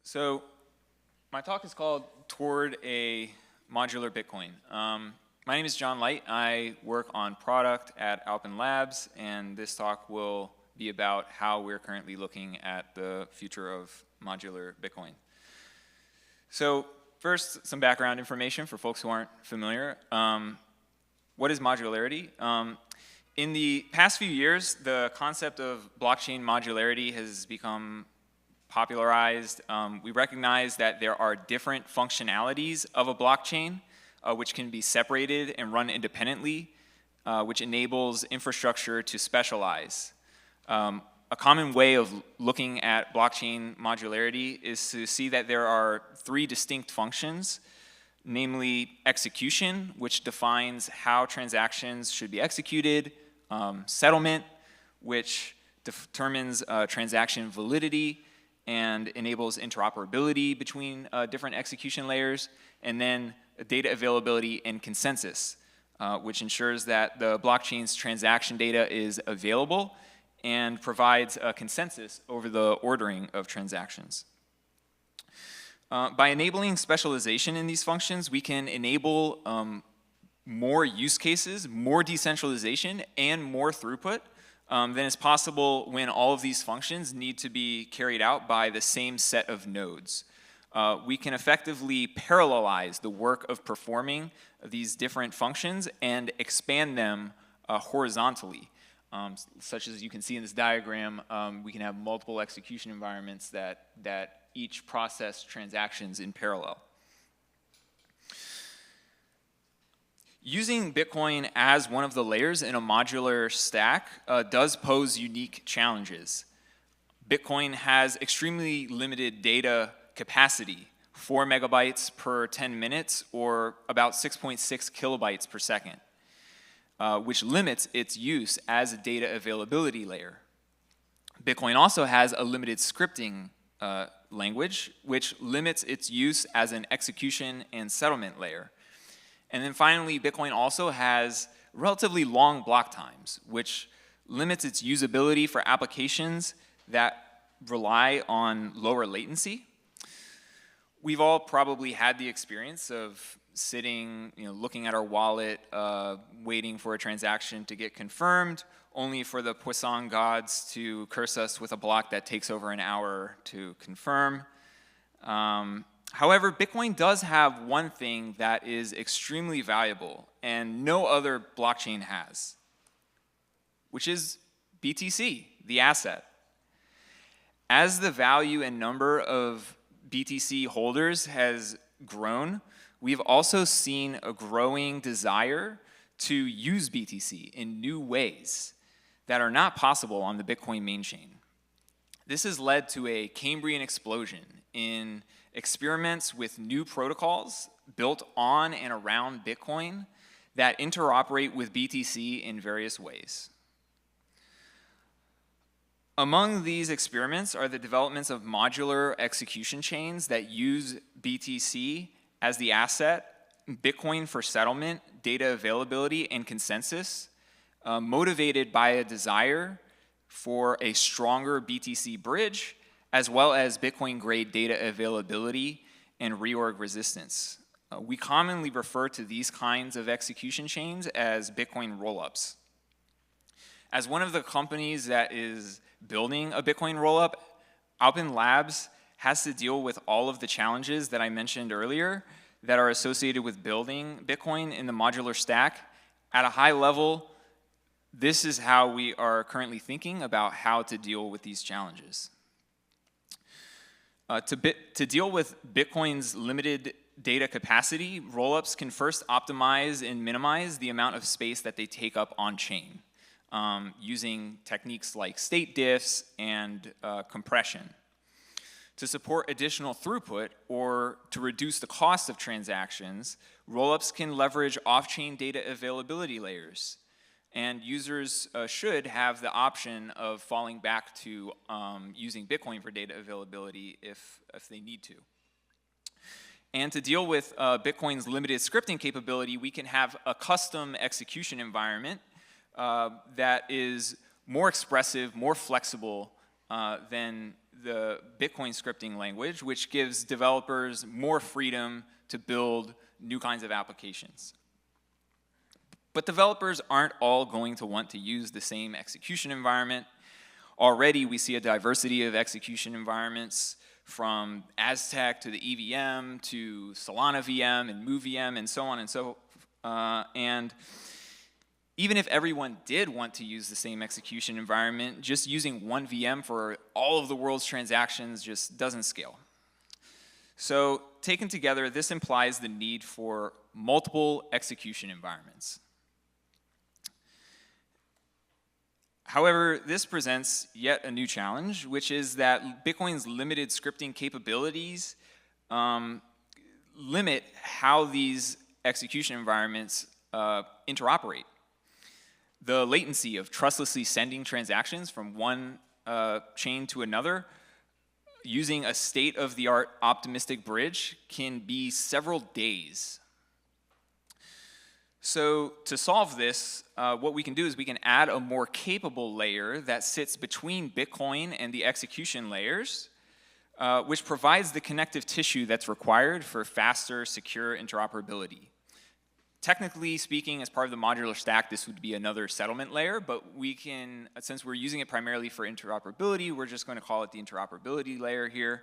So my talk is called Toward a Modular Bitcoin. My name is John Light. I work on product at Alpin Labs, and this talk will be about how we're currently looking at the future of modular Bitcoin. So first, some background information for folks who aren't familiar. What is modularity? In the past few years, the concept of blockchain modularity has become popularized. We recognize that there are different functionalities of a blockchain which can be separated and run independently, which enables infrastructure to specialize. A common way of looking at blockchain modularity is to see that there are three distinct functions, namely execution, which defines how transactions should be executed, settlement, which determines transaction validity and enables interoperability between different execution layers, and then data availability and consensus, which ensures that the blockchain's transaction data is available and provides a consensus over the ordering of transactions. By enabling specialization in these functions, we can enable more use cases, more decentralization, and more throughput than is possible when all of these functions need to be carried out by the same set of nodes. We can effectively parallelize the work of performing these different functions and expand them horizontally. Such as you can see in this diagram, we can have multiple execution environments that each process transactions in parallel. Using Bitcoin as one of the layers in a modular stack does pose unique challenges. Bitcoin has extremely limited data capacity, 4 megabytes per 10 minutes, or about 6.6 kilobytes per second, which limits its use as a data availability layer. Bitcoin also has a limited scripting language, which limits its use as an execution and settlement layer. And then finally, Bitcoin also has relatively long block times, which limits its usability for applications that rely on lower latency. We've all probably had the experience of sitting, looking at our wallet, waiting for a transaction to get confirmed, only for the Poisson gods to curse us with a block that takes over an hour to confirm. However, Bitcoin does have one thing that is extremely valuable and no other blockchain has, which is BTC, the asset. As the value and number of BTC holders has grown, we've also seen a growing desire to use BTC in new ways that are not possible on the Bitcoin main chain. This has led to a Cambrian explosion in experiments with new protocols built on and around Bitcoin that interoperate with BTC in various ways. Among these experiments are the developments of modular execution chains that use BTC as the asset, Bitcoin for settlement, data availability, and consensus, motivated by a desire for a stronger BTC bridge, as well as Bitcoin-grade data availability and reorg resistance. We commonly refer to these kinds of execution chains as Bitcoin rollups. As one of the companies that is building a Bitcoin rollup, Alpin Labs has to deal with all of the challenges that I mentioned earlier that are associated with building Bitcoin in the modular stack. At a high level, this is how we are currently thinking about how to deal with these challenges. To deal with Bitcoin's limited data capacity, rollups can first optimize and minimize the amount of space that they take up on-chain, using techniques like state diffs and compression. To support additional throughput or to reduce the cost of transactions, rollups can leverage off-chain data availability layers. And users should have the option of falling back to using Bitcoin for data availability if they need to. And to deal with Bitcoin's limited scripting capability, we can have a custom execution environment that is more expressive, more flexible than the Bitcoin scripting language, which gives developers more freedom to build new kinds of applications. But developers aren't all going to want to use the same execution environment. Already we see a diversity of execution environments, from Aztec to the EVM to Solana VM and MoveVM and so on and so and even if everyone did want to use the same execution environment, just using one VM for all of the world's transactions just doesn't scale. So taken together, this implies the need for multiple execution environments. However, this presents yet a new challenge, which is that Bitcoin's limited scripting capabilities limit how these execution environments interoperate. The latency of trustlessly sending transactions from one chain to another using a state-of-the-art optimistic bridge can be several days. So to solve this, what we can do is we can add a more capable layer that sits between Bitcoin and the execution layers, which provides the connective tissue that's required for faster, secure interoperability. Technically speaking, as part of the modular stack, this would be another settlement layer, but we can, since we're using it primarily for interoperability, we're just going to call it the interoperability layer here.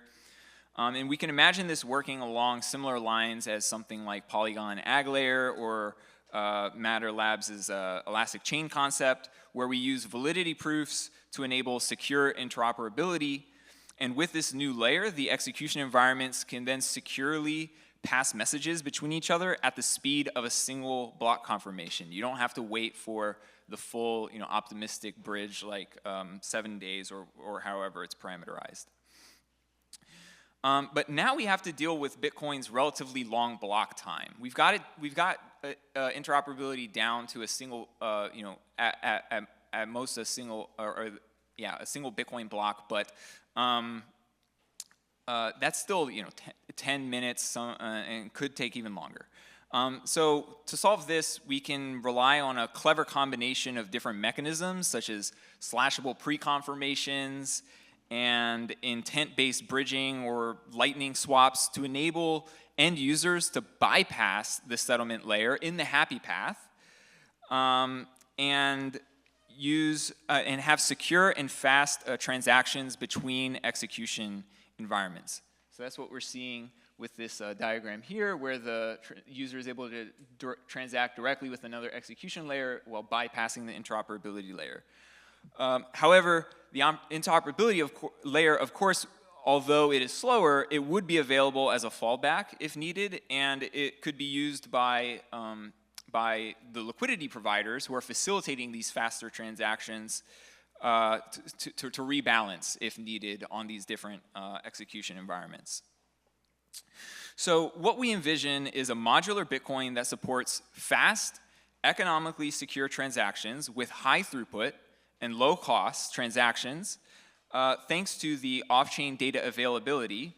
And we can imagine this working along similar lines as something like Polygon Ag Layer or Matter Labs' elastic chain concept, where we use validity proofs to enable secure interoperability. And with this new layer, the execution environments can then securely pass messages between each other at the speed of a single block confirmation. You don't have to wait for the full, optimistic bridge like 7 days or however it's parameterized. But now we have to deal with Bitcoin's relatively long block time. We've got interoperability down to a single, at most a single, a single Bitcoin block, but that's still 10 minutes and could take even longer. So to solve this, we can rely on a clever combination of different mechanisms, such as slashable pre-confirmations and intent-based bridging or lightning swaps, to enable end users to bypass the settlement layer in the happy path and have secure and fast transactions between execution environments. So that's what we're seeing with this diagram here, where the user is able to transact directly with another execution layer while bypassing the interoperability layer. However, the interoperability layer, of course, although it is slower, it would be available as a fallback if needed, and it could be used by the liquidity providers who are facilitating these faster transactions to rebalance if needed on these different execution environments. So what we envision is a modular Bitcoin that supports fast, economically secure transactions with high throughput and low cost transactions thanks to the off-chain data availability,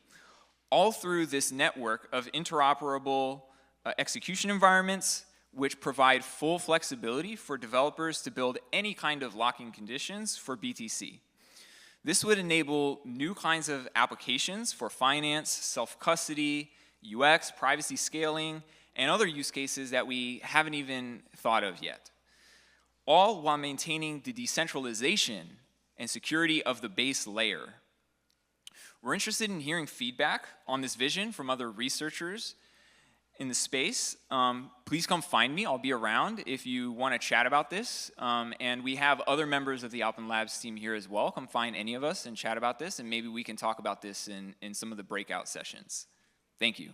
all through this network of interoperable execution environments which provide full flexibility for developers to build any kind of locking conditions for BTC. This would enable new kinds of applications for finance, self-custody, UX, privacy scaling, and other use cases that we haven't even thought of yet, all while maintaining the decentralization and security of the base layer. We're interested in hearing feedback on this vision from other researchers in the space. Please come find me. I'll be around if you want to chat about this. And we have other members of the Alpine Labs team here as well. Come find any of us and chat about this, and maybe we can talk about this in some of the breakout sessions. Thank you.